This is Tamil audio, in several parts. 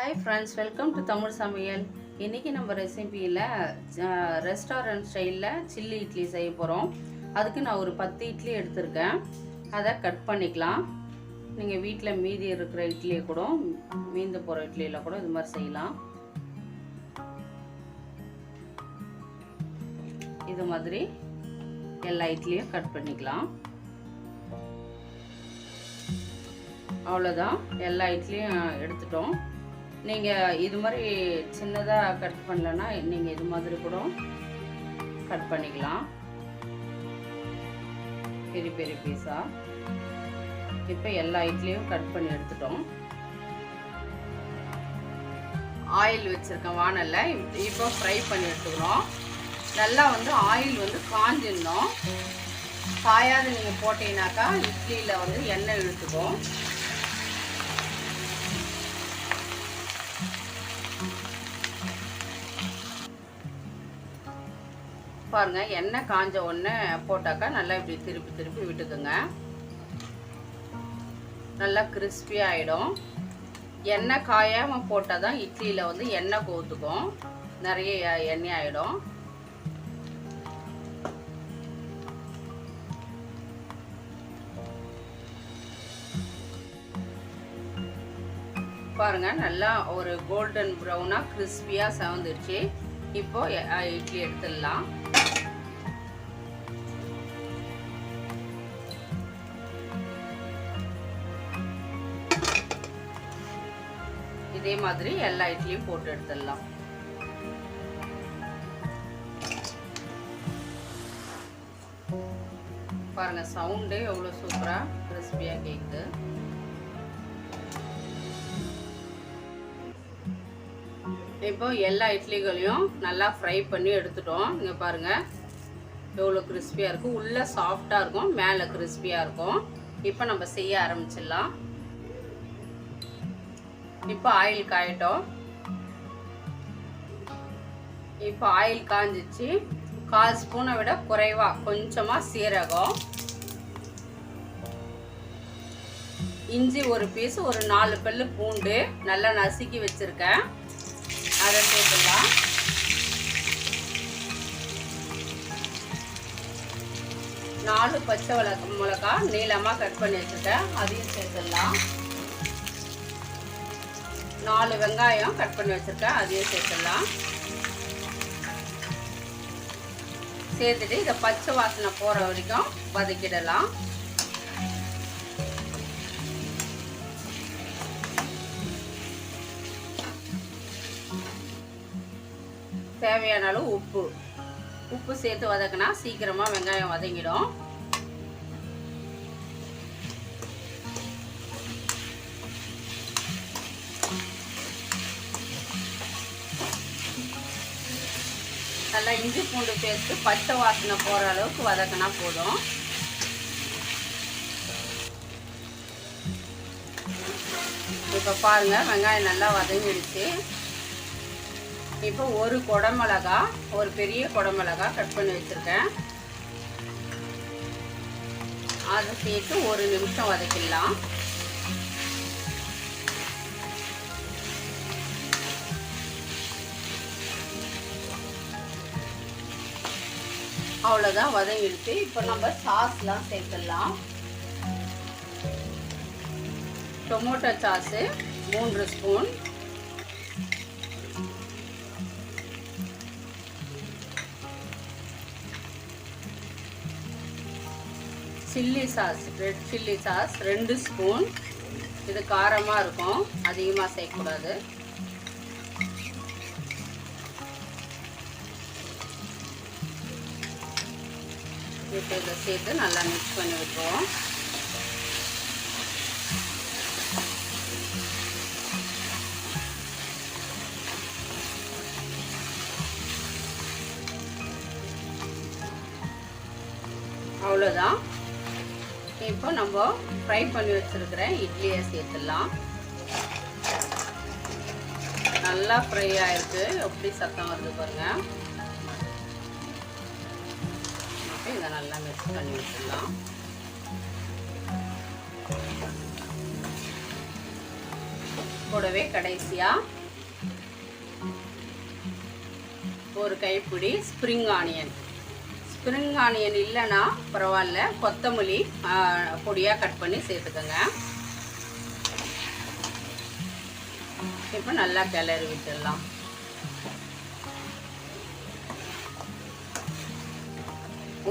Hi friends, welcome to Tamil Samayal. இன்னைக்கு நம்ம ரெசிபியில் ரெஸ்டாரண்ட் ஸ்டைலில் சில்லி இட்லி செய்ய போகிறோம். அதுக்கு நான் ஒரு 10 இட்லி எடுத்திருக்கேன். அதை கட் பண்ணிக்கலாம். நீங்கள் வீட்டில் மீதி இருக்கிற இட்லியை கூட மீந்து போகிற இட்லியில் கூட இது மாதிரி செய்யலாம். இது மாதிரி எல்லா இட்லியும் கட் பண்ணிக்கலாம். அவ்வளோதான், எல்லா இட்லியும் எடுத்துட்டோம். நீங்கள் இது மாதிரி சின்னதாக கட் பண்ணலன்னா நீங்கள் இது மாதிரி கூட கட் பண்ணிக்கலாம், பெரிய பெரிய பீஸாக. இப்போ எல்லா இட்லியும் கட் பண்ணி எடுத்துட்டோம். ஆயில் வச்சுருக்கேன் வானலில். இப்போ ஃப்ரை பண்ணி எடுத்துக்கிறோம். நல்லா ஆயில் காஞ்சிடணும். காயாது நீங்கள் போட்டீங்கன்னாக்கா இட்லியில் எண்ணெய் இழுத்துக்கும். பாருங்க, எண்ணெய் காஞ்ச உடனே போட்டாக்கா நல்லா இப்படி திருப்பி திருப்பி விட்டுக்குங்க. நல்லா கிறிஸ்பியாக ஆகிடும். எண்ணெய் காயாமல் போட்டால் தான் இட்லியில் எண்ணெய் கோத்துக்கும், நிறைய எண்ணெய் ஆகிடும். பாருங்க, நல்லா ஒரு கோல்டன் ப்ரௌனாக கிறிஸ்பியாக செவந்துடுச்சு. இப்போ இட்லி எடுத்துடலாம். இதே மாதிரி எல்லா இட்லியும் போட்டு எடுத்துடலாம். பாருங்க, சவுண்டே எவ்வளோ சூப்பரா கிறிஸ்பியா கேக்குது. இப்போ எல்லா இட்லிகளையும் நல்லா ஃப்ரை பண்ணி எடுத்துட்டோம். இங்கே பாருங்க எவ்வளோ கிறிஸ்பியாக இருக்கும். உள்ளே சாஃப்டாக இருக்கும், மேலே கிறிஸ்பியாக இருக்கும். இப்போ நம்ம செய்ய ஆரம்பிச்சிடலாம். இப்போ ஆயில் காயட்டும். இப்போ ஆயில் காஞ்சிச்சு. 1/4 ஸ்பூனை விட குறைவாக கொஞ்சமாக சீரகம், இஞ்சி ஒரு பீஸ், ஒரு 4 பல்லு பூண்டு நல்லா நசுக்கி வச்சுருக்கேன், அதை சேர்த்துடலாம். நாலு பச்சை மிளகா நீளமாக கட் பண்ணி வச்சுருக்கேன், அதையும் சேர்த்துடலாம். 4 வெங்காயம் கட் பண்ணி வச்சுருக்கேன், அதையும் சேர்த்துடலாம். சேர்த்துட்டு இதை பச்சை வாசனை போகிற வரைக்கும் வதக்கிடலாம். தேவையான அளவு உப்பு சேர்த்து வதக்கினா சீக்கிரமாக வெங்காயம் வதங்கிடும். நல்லா இஞ்சி பூண்டு பேஸ்ட்டு பச்சை வாசனை போகிற அளவுக்கு வதக்கினா போதும். இப்போ பாருங்கள், வெங்காயம் நல்லா வதங்கிடுச்சு. இப்போ ஒரு குடமிளகா, ஒரு பெரிய குடமிளகா கட் பண்ணி வச்சுருக்கேன், அதை சேர்த்து 1 நிமிஷம் வதக்கிடலாம். அவ்வளோதான், வதங்கிடுச்சு. இப்போ நம்ம சாஸ்லாம் சேர்த்துடலாம். Tomato sauce 3 spoon, chilli sauce, red chilli sauce 2 spoon. இது காரமாக இருக்கும், அதிகமாக சேர்க்கக்கூடாது. இப்போ இதை சேர்த்து நல்லா மிக்ஸ் பண்ணி விட்டுருவோம். அவ்வளோதான். இப்போ நம்ம ஃப்ரை பண்ணி வச்சுருக்கிற இட்லியை சேர்த்துடலாம். நல்லா ஃப்ரை ஆகிருக்கு, எப்படி சத்தம் வருது பாருங்கள். இதை நல்லா மிக்ஸ் பண்ணி வச்சிடலாம். கூடவே கடைசியாக ஒரு கைப்பிடி ஸ்ப்ரிங் ஆனியன். ஸ்ப்ரிங் ஆனியன் இல்லைன்னா பரவாயில்ல, கொத்தமல்லி பொடியாக கட் பண்ணி சேர்த்துக்கோங்க. இப்போ நல்லா கிளறி விட்டுடலாம்.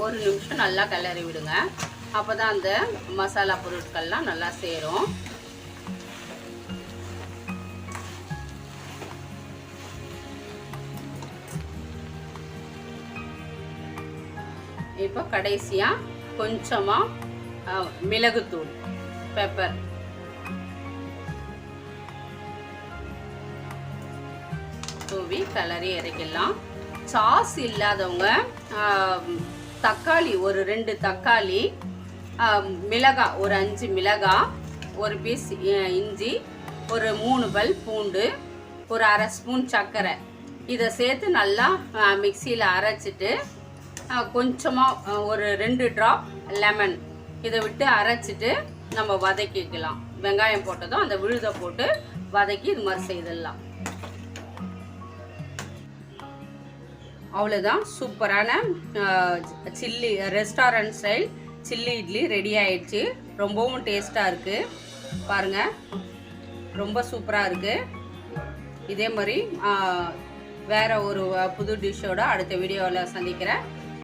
ஒரு நிமிஷம் நல்லா கிளறி விடுங்க. அப்போ தான் அந்த மசாலா பொருட்கள்லாம் நல்லா சேரும். இப்போ கடைசியாக கொஞ்சமாக மிளகுத்தூள், பெப்பர் தூவி கிளறி இறக்கிடலாம். சாஸ் இல்லாதவங்க தக்காளி ஒரு 2 தக்காளி, மிளகாய் ஒரு 5 மிளகாய், ஒரு பீஸ் இஞ்சி, ஒரு 3 பல் பூண்டு, ஒரு அரை ஸ்பூன் சர்க்கரை இதை சேர்த்து நல்லா மிக்சியில் அரைச்சிட்டு கொஞ்சமாக ஒரு 2 ட்ராப் லெமன் இதை விட்டு அரைச்சிட்டு நம்ம வதக்கிக்கலாம். வெங்காயம் போட்டதும் அந்த விழுதை போட்டு வதக்கி இது மாதிரி செய்திடலாம். அவ்வளோதான், சூப்பரான chilli restaurant style chilli idli ready ஆயிடுச்சு. ரொம்பவும் டேஸ்ட்டாக இருக்குது. பாருங்கள், ரொம்ப சூப்பராக இருக்குது. இதே மாதிரி வேறு ஒரு புது டிஷ்ஷோட அடுத்த வீடியோவில் சந்திக்கிறேன்.